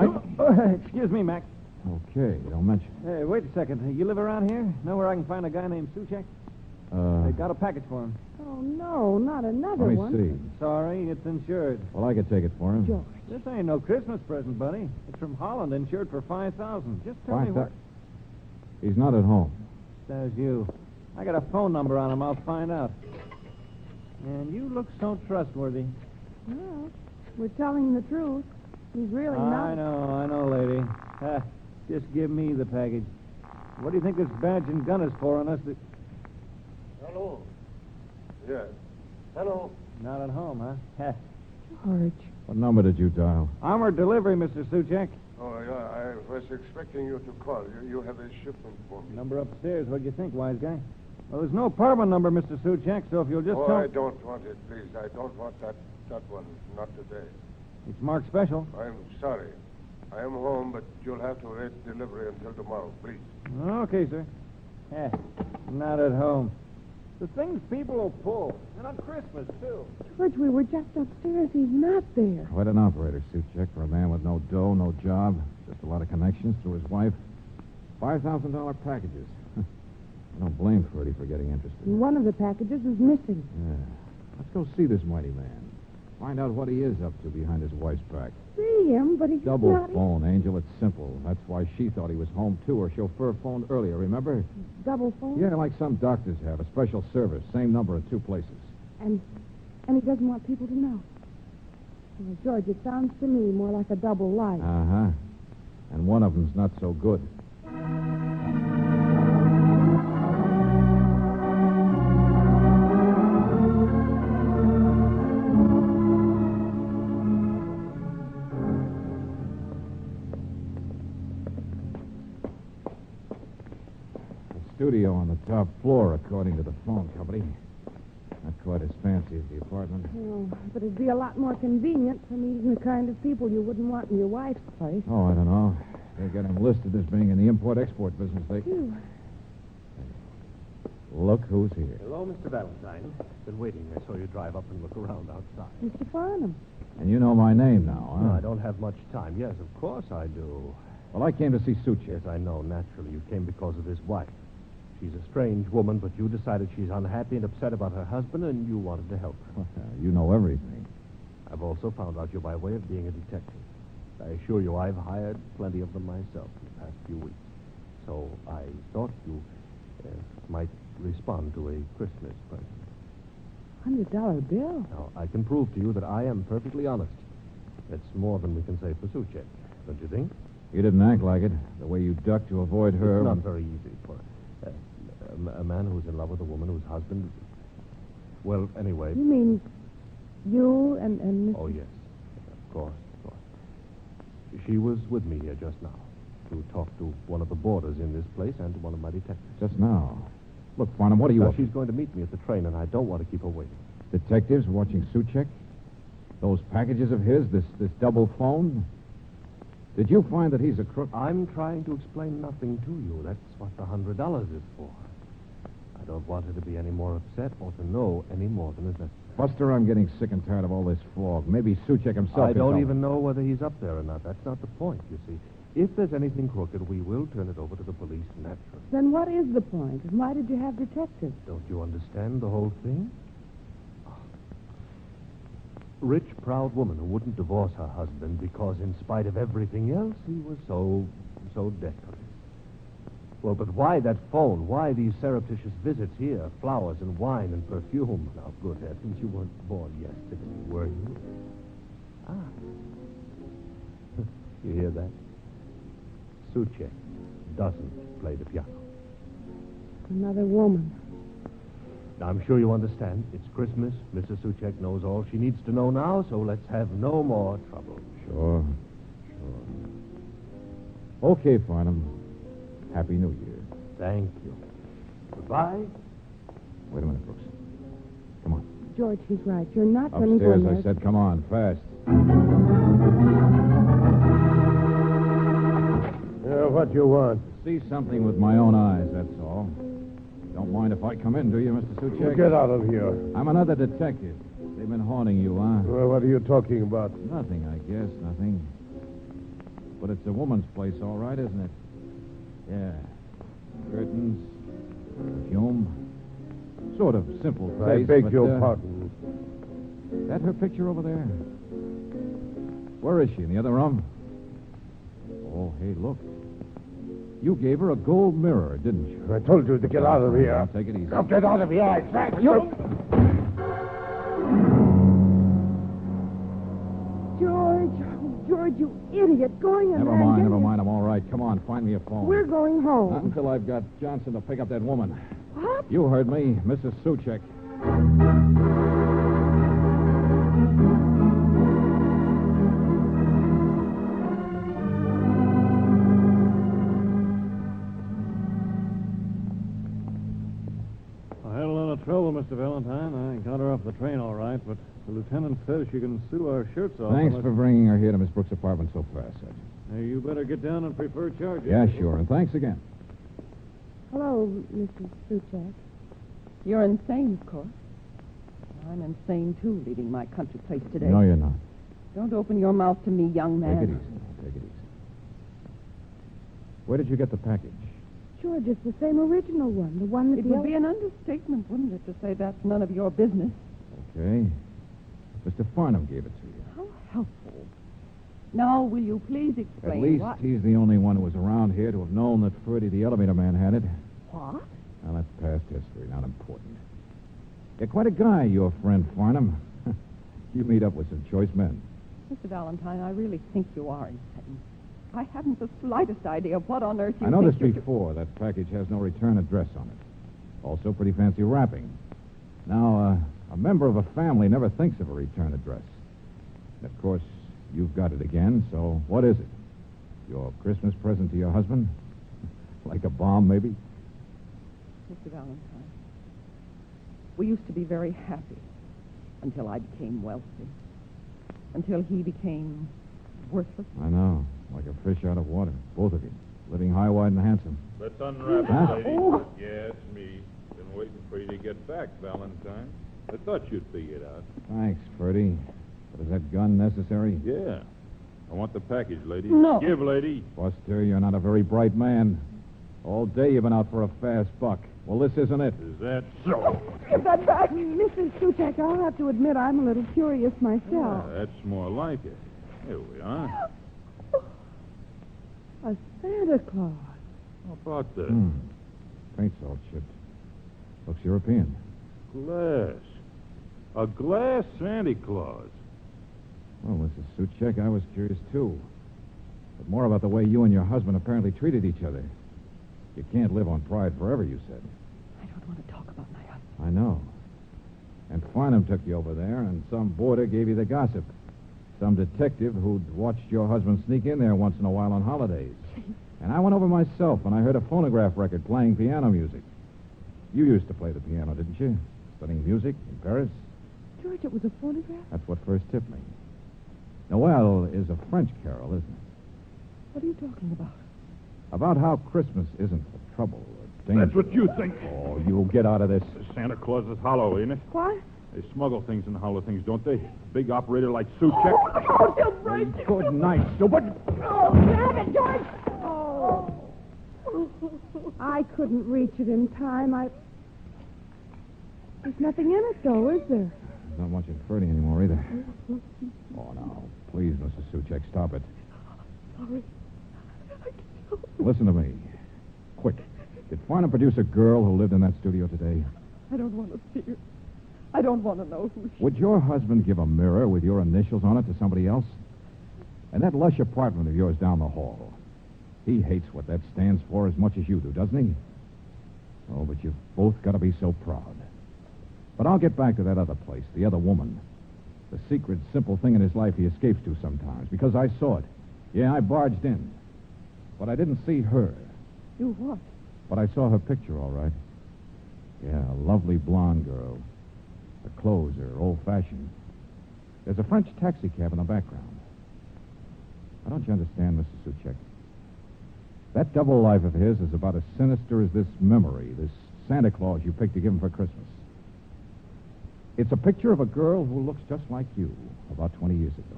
Excuse me, Mac. Okay, don't mention. Hey, wait a second. You live around here? Know where I can find a guy named Suchek? I got a package for him. Oh, no, not another Let me one. see. Sorry, it's insured. Well, I could take it for him. George. This ain't no Christmas present, buddy. It's from Holland, insured for $5,000. Just tell me what... He's not at home. Says you. I got a phone number on him. I'll find out. And you look so trustworthy. Well, we're telling the truth. He's really not. I know, lady. Just give me the package. What do you think this badge and gun is for unless it... Hello. Yes. Hello. Not at home, huh? George. What number did you dial? Armored delivery, Mr. Suchek. Oh, yeah, I was expecting you to call. You have a shipment for me. Number upstairs. What do you think, wise guy? Well, there's no apartment number, Mr. Suchek, so if you'll just tell... I don't want it, please. I don't want that one. Not today. It's marked special. I'm sorry. I am home, but you'll have to wait delivery until tomorrow, please. Okay, sir. Not at home. The things people will pull. And on Christmas, too. George, we were just upstairs. He's not there. Quite an operator, Suchek, for a man with no dough, no job, just a lot of connections through his wife. $5,000 packages. I don't blame Ferdy for getting interested. One of the packages is missing. Yeah. Let's go see this mighty man. Find out what he is up to behind his wife's back. See him, but he's Double not... phone, Angel. It's simple. That's why she thought he was home, too. Her chauffeur phoned earlier, remember? Double phone? Yeah, like some doctors have. A special service. Same number in two places. And he doesn't want people to know. Well, George, it sounds to me more like a double life. Uh-huh. And one of them's not so good. Studio on the top floor, according to the phone company. Not quite as fancy as the apartment. Oh, but it'd be a lot more convenient for meeting the kind of people you wouldn't want in your wife's place. Oh, I don't know. They got him listed as being in the import-export business. Phew. Look who's here. Hello, Mr. Valentine. Been waiting. I saw you drive up and look around outside. Mr. Farnham. And you know my name now, huh? No, I don't have much time. Yes, of course I do. Well, I came to see Suchek. Yes, I know. Naturally, you came because of his wife. She's a strange woman, but you decided she's unhappy and upset about her husband, and you wanted to help her. Well, you know everything. I've also found out you're by way of being a detective. I assure you I've hired plenty of them myself in the past few weeks. So I thought you might respond to a Christmas present. $100 bill? Now, I can prove to you that I am perfectly honest. It's more than we can say for Suchek, don't you think? You didn't act like it. The way you ducked to avoid her... It's not very easy for a man who's in love with a woman whose husband... Well, anyway... You mean you and Mr. Oh, yes. Of course. She was with me here just now to talk to one of the boarders in this place and to one of my detectives. Just now. Look, Farnham, what are you up to? She's going to meet me at the train, and I don't want to keep her waiting. Detectives watching Suchek? Those packages of his, this double phone? Did you find that he's a crook? I'm trying to explain nothing to you. That's what the $100 is for. I don't want her to be any more upset or to know any more than is necessary. Buster, I'm getting sick and tired of all this fog. Maybe Suchek himself I can don't tell even me. know whether he's up there or not. That's not the point, you see. If there's anything crooked, we will turn it over to the police naturally. Then what is the point? And why did you have detectives? Don't you understand the whole thing? Rich, proud woman who wouldn't divorce her husband because, in spite of everything else, he was so decorous. Well, but why that phone? Why these surreptitious visits here? Flowers and wine and perfume. Now, good heavens, you weren't born yesterday, were you? You hear that? Suchek doesn't play the piano. Another woman. Now, I'm sure you understand. It's Christmas. Mrs. Suchek knows all she needs to know now, so let's have no more trouble. Sure. Okay, Farnham. Happy New Year. Thank you. Goodbye. Wait a minute, Brooks. Come on. George, he's right. You're not going to go in Upstairs, there. I said, come on, fast. What you want? See something with my own eyes, that's all. Don't mind if I come in, do you, Mr. Suchek? Get out of here. I'm another detective. They've been haunting you, huh? Well, what are you talking about? Nothing, I guess. Nothing. but it's a woman's place, all right, isn't it? Yeah. Curtains, perfume. Sort of simple I taste, beg but, your pardon. That her picture over there? Where is she? In the other room? Oh, hey, look. You gave her a gold mirror, didn't you? I told you to get out of Now, here. take it easy. Now get out of here, I said. You... George, oh, George, you idiot. Going in Never there and mind, getting never it- mind. I'm all right. Come on, find me a phone. We're going Not home. until I've got Johnson to pick up that woman. What? You heard me, Mrs. Suchek. I had a lot of trouble, Mr. Valentine. I got her off the train all right, but the lieutenant says she can sue our shirts off. Thanks unless- for bringing her here to Miss Brooks' apartment so fast, Sergeant. Hey, you better get down and prefer charges. Yeah, sure. And thanks again. Hello, Mrs. Suchek. You're insane, of course. I'm insane, too, leaving my country place today. No, you're not. Don't open your mouth to me, young man. Take it easy. Now. Take it easy. Where did you get the package? George, it's the same original one. The one that It would be an understatement, wouldn't it, to say that's none of your business? Okay. Mr. Farnham gave it to you. How helpful. Now, will you please explain At least what... he's the only one who was around here to have known that Ferdy, the elevator man, had it. What? Now, that's past history, not important. You're quite a guy, your friend Farnham. You meet up with some choice men. Mr. Valentine, I really think you are insane. I haven't the slightest idea of what on earth you I know this think you before. That package has no return address on it. Also, pretty fancy wrapping. Now, a member of a family never thinks of a return address. And of course, you've got it again, so what is it? Your Christmas present to your husband? Like a bomb, maybe? Mr. Valentine, we used to be very happy until I became wealthy. Until he became worthless. I know. Like a fish out of water. Both of you. Living high, wide, and handsome. Let's unwrap Huh? it, lady. Oh. Yes, me. Been waiting for you to get back, Valentine. I thought you'd figure it out. Thanks, Ferdy. But is that gun necessary? Yeah. I want the package, lady. No. Give, lady. Buster, you're not a very bright man. All day you've been out for a fast buck. Well, this isn't it. Is that so? Give that back. Mrs. Suchek, I'll have to admit I'm a little curious myself. Yeah, that's more like it. Here we are. A Santa Claus. How about that? Paint's all chipped. Looks European. Glass. A glass Santa Claus. Well, Mrs. Suchek, I was curious, too. But more about the way you and your husband apparently treated each other. You can't live on pride forever, you said. I don't want to talk about my husband. I know. And Farnham took you over there, and some boarder gave you the gossip. Some detective who'd watched your husband sneak in there once in a while on holidays. And I went over myself, and I heard a phonograph record playing piano music. You used to play the piano, didn't you? Studying music in Paris? George, it was a phonograph? That's what first tipped me. Noel is a French carol, isn't it? What are you talking about? About how Christmas isn't for trouble or danger. That's what you think. Oh, you'll get out of this. Santa Claus is hollow, ain't it? What? They smuggle things and hollow things, don't they? Big operator like Suchek. Oh, he'll break you. Good night, stupid. Oh, grab it, George. Oh. I couldn't reach it in time. There's nothing in it, though, is there? There's not much in Ferdy anymore, either. Oh, no. Please, Mrs. Suchek, stop it. Sorry. Listen to me. Quick. Did Farnham produce a girl who lived in that studio today? I don't want to see her. I don't want to know who she Would your husband give a mirror with your initials on it to somebody else? And that lush apartment of yours down the hall. He hates what that stands for as much as you do, doesn't he? Oh, but you've both got to be so proud. But I'll get back to that other place, the other woman. The secret, simple thing in his life he escapes to sometimes, because I saw it. Yeah, I barged in. But I didn't see her. You what? But I saw her picture, all right. Yeah, a lovely blonde girl. Her clothes are old-fashioned. There's a French taxi cab in the background. Now, don't you understand, Mr. Suchek? That double life of his is about as sinister as this memory, this Santa Claus you picked to give him for Christmas. It's a picture of a girl who looks just like you about 20 years ago.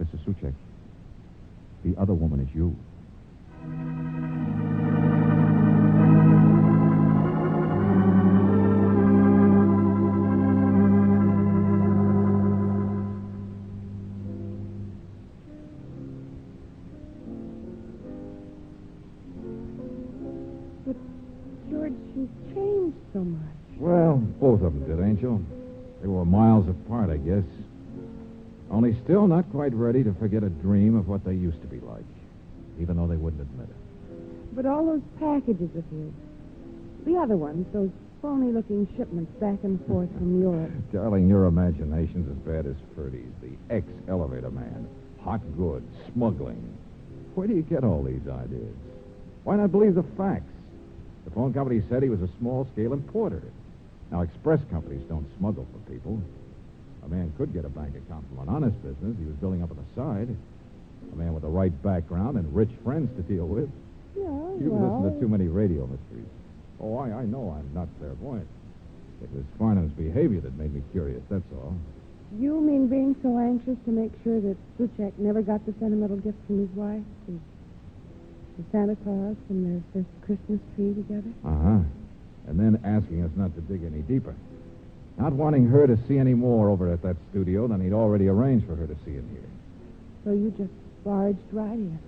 Mr. Suchek, The other woman is you. But, George, she's changed so much. Well, both of them did, Angel. They were miles apart, I guess. Only still not quite ready to forget a dream of what they used to be like, even though they wouldn't admit it. But all those packages of his, the other ones, those phony-looking shipments back and forth from Europe. Darling, your imagination's as bad as Ferdy's, the ex-elevator man. Hot goods, smuggling. Where do you get all these ideas? Why not believe the facts? The phone company said he was a small-scale importer. Now, express companies don't smuggle for people. A man could get a bank account from an honest business he was building up on the side. A man with the right background and rich friends to deal with. Yeah, You've well... listened to too many radio mysteries. Oh, I know I'm not clairvoyant. It was Farnham's behavior that made me curious, that's all. You mean being so anxious to make sure that Suchek never got the sentimental gift from his wife? The Santa Claus from their first Christmas tree together? Uh-huh. And then asking us not to dig any deeper. Not wanting her to see any more over at that studio than he'd already arranged for her to see in here. So you just barged right in.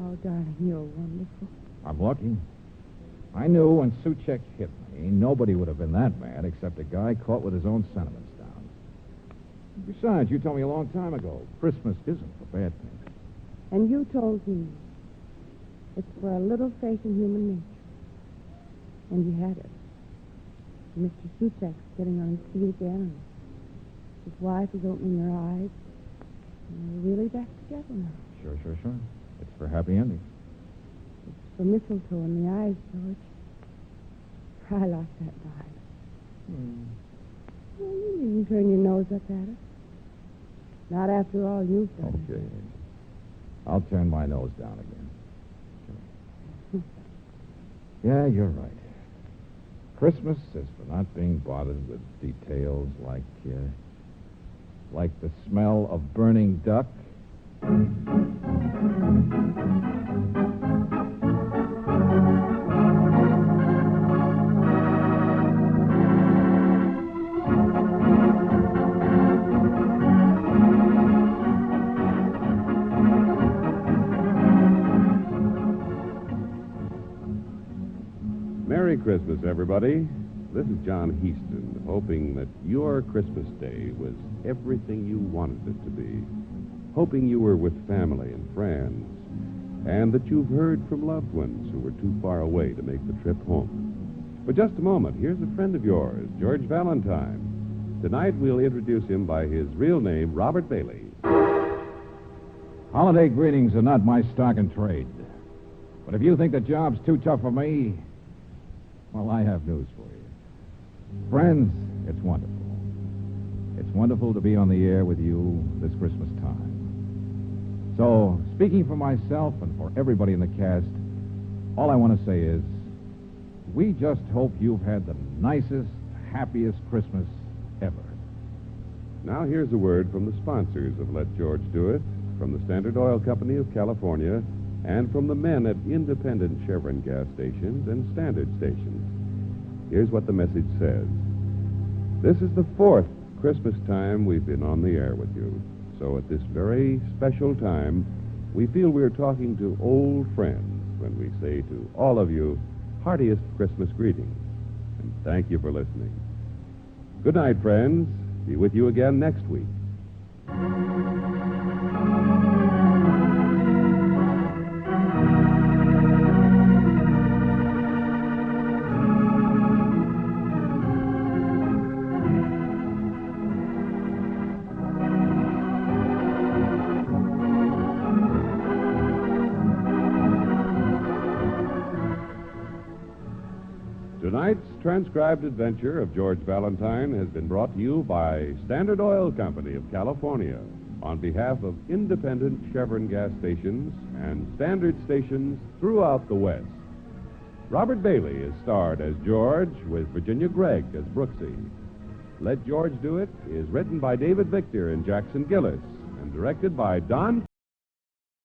Oh, darling, you're wonderful. I'm lucky. I knew when Suchek hit me, nobody would have been that mad except a guy caught with his own sentiments down. Besides, you told me a long time ago, Christmas isn't for bad things. And you told me it's for a little faith in human nature. And you had it. Mr. Suchek's getting on his feet again, and his wife is opening her eyes. And they're really back together now. Sure. It's for happy endings. It's for mistletoe in the eyes, George. I like that vibe. Well, you needn't turn your nose up at it. Not after all you've done. Okay. I'll turn my nose down again. Sure. Yeah, you're right. Christmas is for not being bothered with details like the smell of burning duck. Merry Christmas, everybody. This is John Heaston, hoping that your Christmas Day was everything you wanted it to be. Hoping you were with family and friends, and that you've heard from loved ones who were too far away to make the trip home. For just a moment, here's a friend of yours, George Valentine. Tonight, we'll introduce him by his real name, Robert Bailey. Holiday greetings are not my stock in trade. But if you think the job's too tough for me, well, I have news for you. Friends, it's wonderful. It's wonderful to be on the air with you this Christmas time. So, speaking for myself and for everybody in the cast, all I want to say is, we just hope you've had the nicest, happiest Christmas ever. Now, here's a word from the sponsors of Let George Do It, from the Standard Oil Company of California, and from the men at independent Chevron gas stations and Standard stations. Here's what the message says. This is the fourth Christmas time we've been on the air with you. So at this very special time, we feel we're talking to old friends when we say to all of you, heartiest Christmas greetings. And thank you for listening. Good night, friends. Be with you again next week. Tonight's transcribed adventure of George Valentine has been brought to you by Standard Oil Company of California on behalf of independent Chevron gas stations and Standard stations throughout the West. Robert Bailey is starred as George with Virginia Gregg as Brooksy. Let George Do It is written by David Victor and Jackson Gillis and directed by Don